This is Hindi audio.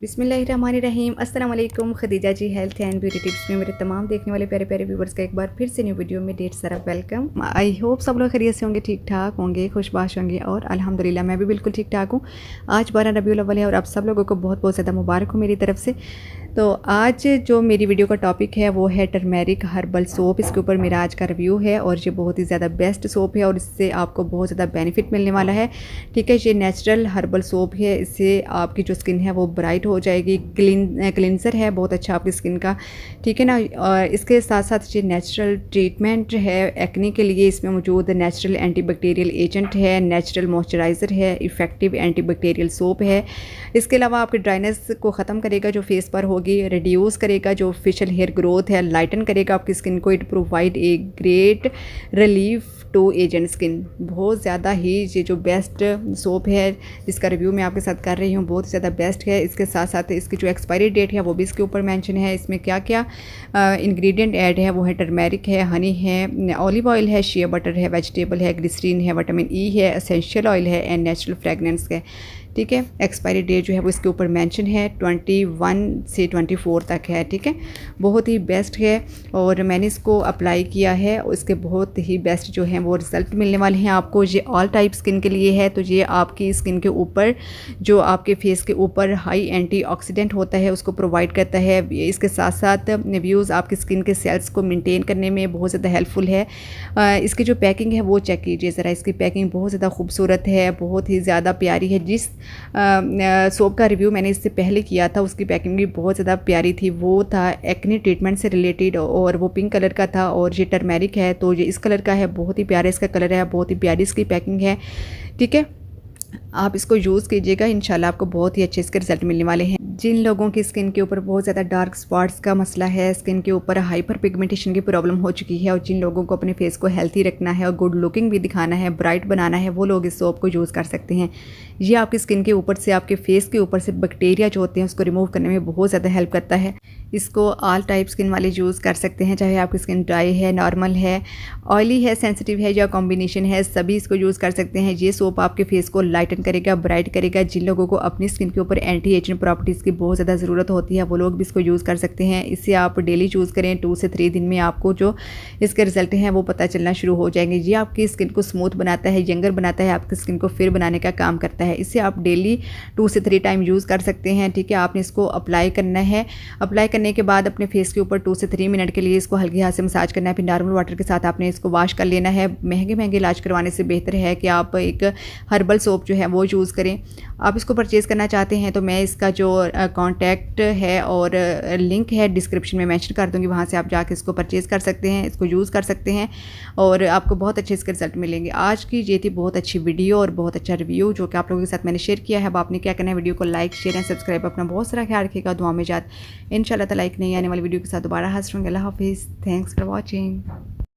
बिस्मिल्लाहिर्रहमानिर्रहीम अस्सलाम वालेकुम। खदीजा जी हेल्थ एंड ब्यूटी टिप्स में मेरे तमाम देखने वाले प्यारे प्यारे व्यूवर्स का एक बार फिर से न्यू वीडियो में ढेर सारा वेलकम। आई होप सब लोग खैरियत से होंगे, ठीक ठाक होंगे, खुशबाश होंगे और अल्हम्दुलिल्लाह मैं भी बिल्कुल ठीक ठाक हूँ। आज 12 रबीउल अव्वल है और आप सब लोगों को बहुत बहुत ज़्यादा मुबारक हो मेरी तरफ से। तो आज जो मेरी वीडियो का टॉपिक है वो है टर्मेरिक हर्बल सोप। इसके ऊपर मेरा आज का रिव्यू है और ये बहुत ही ज़्यादा बेस्ट सोप है और इससे आपको बहुत ज़्यादा बेनिफिट मिलने वाला है। ठीक है, ये नेचुरल हर्बल सोप है, इससे आपकी जो स्किन है वो ब्राइट हो जाएगी। क्लिनज़र है बहुत अच्छा आपकी स्किन का, ठीक है ना। इसके साथ साथ ये नेचुरल ट्रीटमेंट है एक्ने के लिए। इसमें मौजूद नेचुरल एंटीबैक्टीरियल एजेंट है, नेचुरल मॉइस्चराइज़र है, इफ़ेक्टिव एंटीबैक्टीरियल सोप है। इसके अलावा आपके ड्राइनेस को ख़त्म करेगा जो फेस पर होगी, रिड्यूस करेगा जो फेशियल हेयर ग्रोथ है, लाइटन करेगा आपकी स्किन को। It provide a great relief to agent skin. बहुत ज़्यादा ही ये जो बेस्ट सोप है जिसका रिव्यू मैं आपके साथ कर रही हूँ बहुत ज़्यादा बेस्ट है। इसके साथ साथ इसकी जो एक्सपायरी डेट है वो भी इसके ऊपर मेंशन है। इसमें क्या क्या इंग्रेडिएंट ऐड है वो है टर्मेरिक है, हनी है, ऑलिव ऑयल है, शिया बटर है, वेजिटेबल है, ग्लिसरीन है, विटामिन ई है, एसेंशियल ऑयल है एंड नेचुरल फ्रेगनेंस है। ठीक है, एक्सपायरी डेट जो है वो इसके ऊपर मेंशन है 21 से 24 तक है। ठीक है, बहुत ही बेस्ट है और मैंने इसको अप्लाई किया है। इसके बहुत ही बेस्ट जो है वो रिज़ल्ट मिलने वाले हैं आपको। ये ऑल टाइप स्किन के लिए है, तो ये आपकी स्किन के ऊपर जो आपके फेस के ऊपर हाई एंटीऑक्सीडेंट होता है उसको प्रोवाइड करता है। इसके साथ साथ व्यूज़ आपकी स्किन के सेल्स को मेनटेन करने में बहुत ज़्यादा हेल्पफुल है। इसकी जो पैकिंग है वो चेक कीजिए ज़रा, इसकी पैकिंग बहुत ज़्यादा खूबसूरत है, बहुत ही ज़्यादा प्यारी है। जिस सोप का रिव्यू मैंने इससे पहले किया था उसकी पैकिंग भी बहुत ज़्यादा प्यारी थी, वो था एक्ने ट्रीटमेंट से रिलेटेड और वो पिंक कलर का था। और ये टर्मेरिक है तो ये इस कलर का है, बहुत ही प्यारा इसका कलर है, बहुत ही प्यारी इसकी पैकिंग है। ठीक है, आप इसको यूज़ कीजिएगा, इंशाल्लाह आपको बहुत ही अच्छे इसके रिजल्ट मिलने वाले हैं। जिन लोगों की स्किन के ऊपर बहुत ज़्यादा डार्क स्पॉट्स का मसला है, स्किन के ऊपर हाइपर पिगमेंटेशन की प्रॉब्लम हो चुकी है और जिन लोगों को अपने फेस को हेल्थी रखना है और गुड लुकिंग भी दिखाना है, ब्राइट बनाना है, वो लोग इस सोप को यूज़ कर सकते हैं। ये आपकी स्किन के ऊपर से, आपके फेस के ऊपर से बैक्टीरिया जो होते हैं उसको रिमूव करने में बहुत ज़्यादा हेल्प करता है। इसको ऑल टाइप स्किन वाले यूज़ कर सकते हैं, चाहे आपकी स्किन ड्राई है, नॉर्मल है, ऑयली है, सेंसिटिव है या कॉम्बिनेशन है, सभी इसको यूज़ कर सकते हैं। ये सोप आपके फेस को लाइटन करेगा, ब्राइट करेगा। जिन लोगों को अपनी स्किन के ऊपर एंटी एजिंग प्रॉपर्टीज़ की बहुत ज़्यादा ज़रूरत होती है वो लोग भी इसको यूज़ कर सकते हैं। इसे आप डेली यूज़ करें, 2 से 3 दिन में आपको जो इसके रिजल्ट हैं वो पता चलना शुरू हो जाएंगे। ये आपकी स्किन को स्मूथ बनाता है, यंगर बनाता है, आपकी स्किन को फिर बनाने का काम करता है। इसे आप डेली 2 से 3 टाइम यूज़ कर सकते हैं। ठीक है, आपने इसको अप्लाई करना है। अप्लाई करने के बाद अपने फेस के ऊपर 2 से 3 मिनट के लिए इसको हल्के हाथ से मसाज करना है, फिर नॉर्मल वाटर के साथ आपने इसको वॉश कर लेना है। महंगे महंगे इलाज करवाने से बेहतर है कि आप एक हर्बल सोप जो है वो यूज़ करें। आप इसको परचेज़ करना चाहते हैं तो मैं इसका जो कॉन्टैक्ट है और लिंक है डिस्क्रिप्शन में मेंशन कर दूँगी, वहाँ से आप जाके इसको परचेज़ कर सकते हैं, इसको यूज़ कर सकते हैं और आपको बहुत अच्छे इसके रिजल्ट मिलेंगे। आज की ये थी बहुत अच्छी वीडियो और बहुत अच्छा रिव्यू जो कि आप लोगों के साथ मैंने शेयर किया है। अब आपने क्या करना है, वीडियो को लाइक, शेयर एंड सब्सक्राइब, अपना बहुत सारा ख्याल रखिएगा, दुआ में याद। इंशाल्लाह ताला एक नई आने वाली वीडियो के साथ दोबारा हाजिर होंगे। अल्लाह हाफिज़, थैंक्स फॉर वॉचिंग।